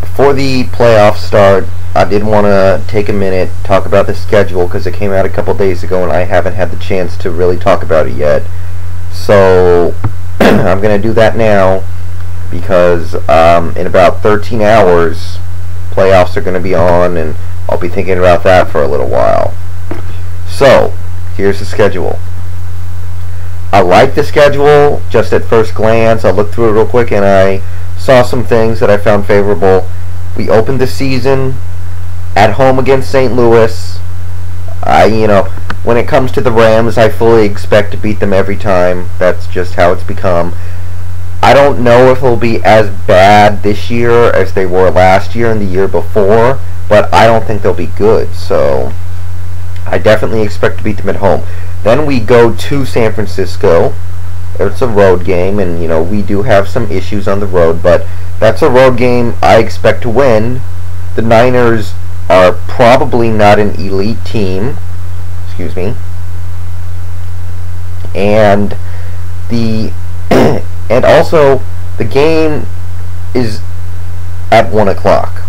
Before the playoffs start, I did want to take a minute, talk about the schedule, because it came out a couple days ago and I haven't had the chance to really talk about it yet. So I'm going to do that now because in about 13 hours, playoffs are going to be on, and I'll be thinking about that for a little while. So, here's the schedule. I like the schedule just at first glance. I looked through it real quick and I saw some things that I found favorable. We opened the season at home against St. Louis. When it comes to the Rams, I fully expect to beat them every time. That's just how it's become. I don't know if they'll be as bad this year as they were last year and the year before, but I don't think they'll be good. So I definitely expect to beat them at home. Then we go to San Francisco. It's a road game, and we do have some issues on the road, but that's a road game I expect to win. The Niners are probably not an elite team. Excuse me. And and also the game is at 1 o'clock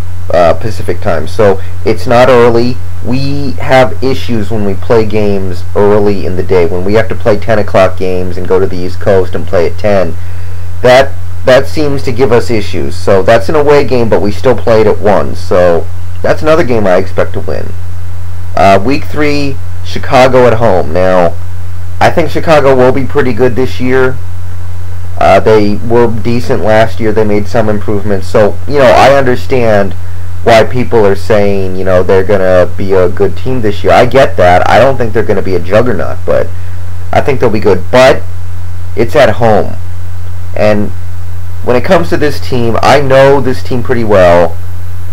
Pacific time, so it's not early. We have issues when we play games early in the day. When we have to play 10 o'clock games and go to the East Coast and play at 10, that seems to give us issues. So that's an away game, but we still play it at 1. So that's another game I expect to win. Week 3, Chicago at home. Now, I think Chicago will be pretty good this year. They were decent last year. They made some improvements. So, I understand why people are saying, they're going to be a good team this year. I get that. I don't think they're going to be a juggernaut, but I think they'll be good. But it's at home. And when it comes to this team, I know this team pretty well.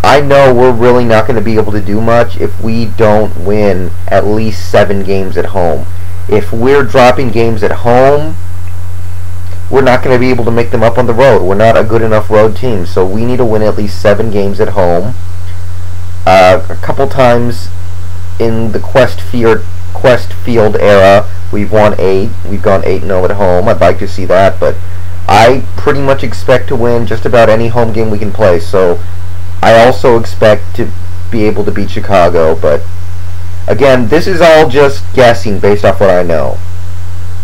I know we're really not going to be able to do much if we don't win at least 7 games at home. If we're dropping games at home, we're not going to be able to make them up on the road. We're not a good enough road team, so we need to win at least 7 games at home. A couple times in the Quest Field era, we've won 8. We've gone 8-0 at home. I'd like to see that, but I pretty much expect to win just about any home game we can play. So I also expect to be able to beat Chicago, but again, this is all just guessing based off what I know.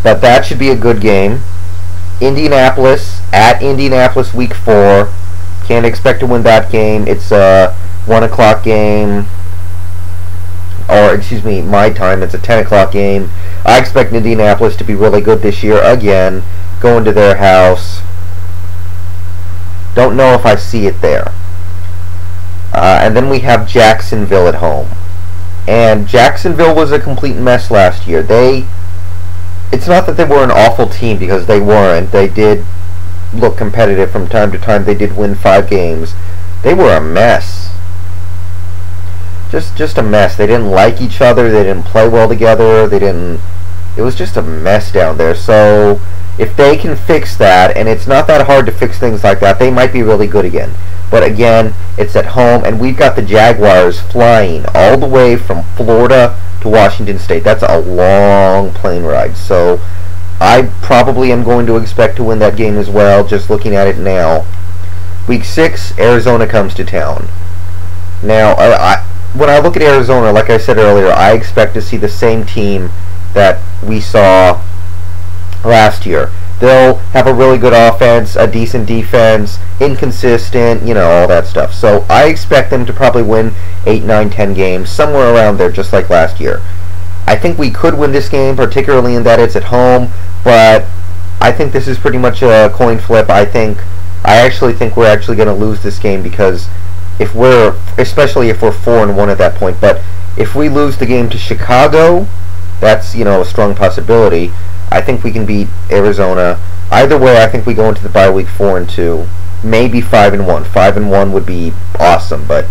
But that should be a good game. Indianapolis, at Indianapolis week 4. Can't expect to win that game. It's a 1 o'clock game. Or, excuse me, my time. It's a 10 o'clock game. I expect Indianapolis to be really good this year. Again, going to their house. Don't know if I see it there. And then we have Jacksonville at home. And Jacksonville was a complete mess last year. It's not that they were an awful team, because they weren't. They did look competitive from time to time. They did win 5 games. They were a mess. Just a mess. They didn't like each other. They didn't play well together. It was just a mess down there. So if they can fix that, and it's not that hard to fix things like that, they might be really good again. But again, it's at home, and we've got the Jaguars flying all the way from Florida to Washington State. That's a long plane ride. So I probably am going to expect to win that game as well, just looking at it now. Week 6, Arizona comes to town. Now, when I look at Arizona, like I said earlier, I expect to see the same team that we saw last year. They'll have a really good offense, a decent defense, inconsistent, all that stuff. So I expect them to probably win 8, 9, 10 games, somewhere around there, just like last year. I think we could win this game, particularly in that it's at home, but I think this is pretty much a coin flip. I actually think we're actually going to lose this game, because especially if we're 4-1 at that point. But if we lose the game to Chicago, that's, a strong possibility. I think we can beat Arizona. Either way, I think we go into the bye week 4-2, maybe 5-1. 5-1 would be awesome, but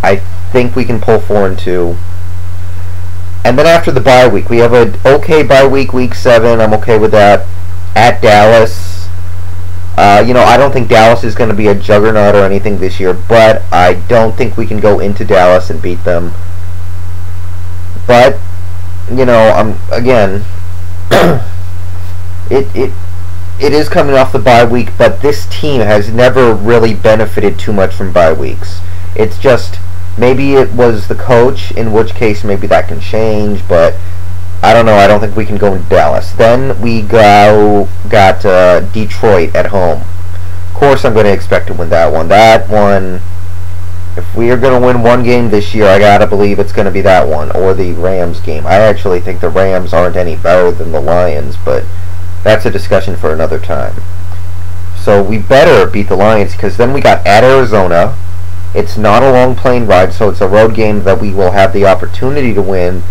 I think we can pull 4-2. And then after the bye week, we have an okay bye week, week 7. I'm okay with that. At Dallas. I don't think Dallas is going to be a juggernaut or anything this year, but I don't think we can go into Dallas and beat them. But, again, it is coming off the bye week, but this team has never really benefited too much from bye weeks. It's just, maybe it was the coach, in which case maybe that can change, but I don't know. I don't think we can go in Dallas. Then we got Detroit at home. Of course, I'm going to expect to win that one. That one, if we are going to win one game this year, I got to believe it's going to be that one, or the Rams game. I actually think the Rams aren't any better than the Lions, but that's a discussion for another time. So we better beat the Lions, because then we got at Arizona. It's not a long plane ride, so it's a road game that we will have the opportunity to win.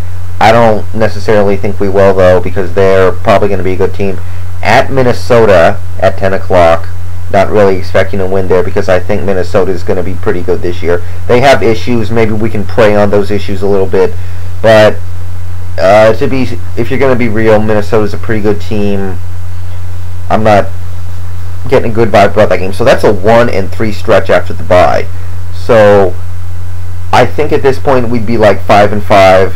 I don't necessarily think we will, though, because they're probably going to be a good team. At Minnesota at 10 o'clock. Not really expecting to win there, because I think Minnesota is going to be pretty good this year. They have issues. Maybe we can prey on those issues a little bit. But if you're going to be real, Minnesota's a pretty good team. I'm not getting a good vibe about that game. So that's a 1-3 stretch after the bye. So I think at this point we'd be like 5-5.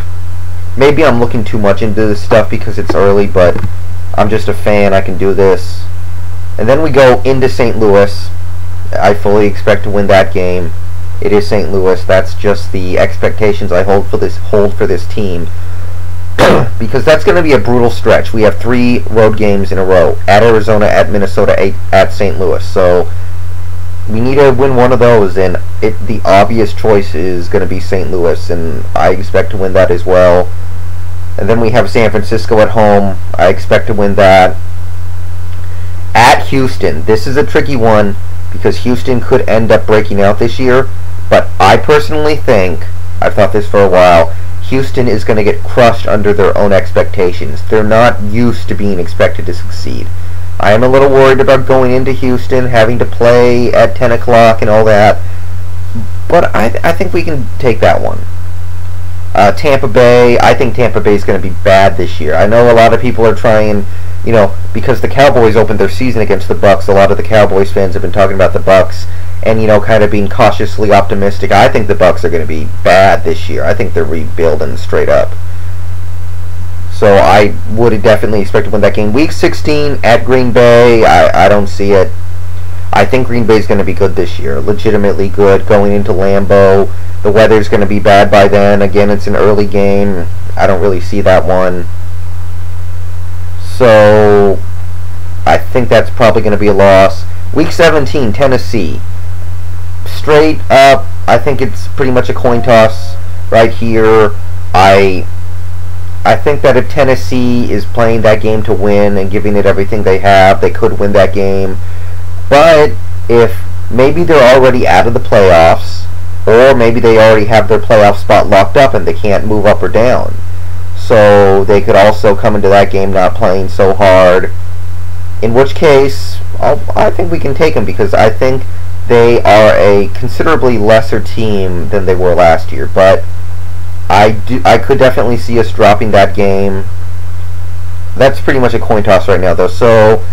Maybe I'm looking too much into this stuff because it's early, but I'm just a fan. I can do this. And then we go into St. Louis. I fully expect to win that game. It is St. Louis. That's just the expectations I hold for this team. Because that's going to be a brutal stretch. We have 3 road games in a row. At Arizona, at Minnesota, at St. Louis. So we need to win one of those, and the obvious choice is going to be St. Louis, and I expect to win that as well. And then we have San Francisco at home. I expect to win that. At Houston, this is a tricky one, because Houston could end up breaking out this year, but I personally think, I've thought this for a while, Houston is going to get crushed under their own expectations. They're not used to being expected to succeed. I am a little worried about going into Houston, having to play at 10 o'clock and all that, but I think we can take that one. Tampa Bay, I think Tampa Bay is going to be bad this year. I know a lot of people are trying, because the Cowboys opened their season against the Bucs, a lot of the Cowboys fans have been talking about the Bucs and, kind of being cautiously optimistic. I think the Bucs are going to be bad this year. I think they're rebuilding straight up. So I would definitely expect to win that game. Week 16 at Green Bay, I don't see it. I think Green Bay is going to be good this year. Legitimately good. Going into Lambeau, the weather's going to be bad by then. Again, it's an early game. I don't really see that one. So I think that's probably going to be a loss. Week 17, Tennessee. Straight up, I think it's pretty much a coin toss right here. I think that if Tennessee is playing that game to win and giving it everything they have, they could win that game. But if maybe they're already out of the playoffs, or maybe they already have their playoff spot locked up and they can't move up or down, so they could also come into that game not playing so hard, in which case I think we can take them, because I think they are a considerably lesser team than they were last year. But I could definitely see us dropping that game. That's pretty much a coin toss right now, though. So,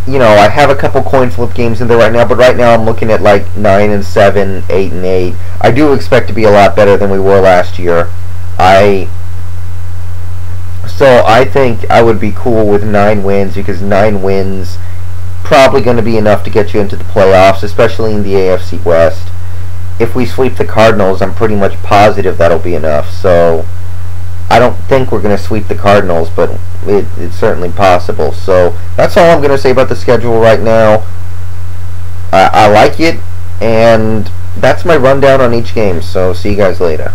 I have a couple coin flip games in there right now, but right now I'm looking at like 9-7, 8-8. I do expect to be a lot better than we were last year. So I think I would be cool with 9 wins, because 9 wins probably going to be enough to get you into the playoffs, especially in the AFC West. If we sweep the Cardinals, I'm pretty much positive that'll be enough. So I don't think we're going to sweep the Cardinals, but it's certainly possible. So that's all I'm going to say about the schedule right now. I like it, and that's my rundown on each game. So see you guys later.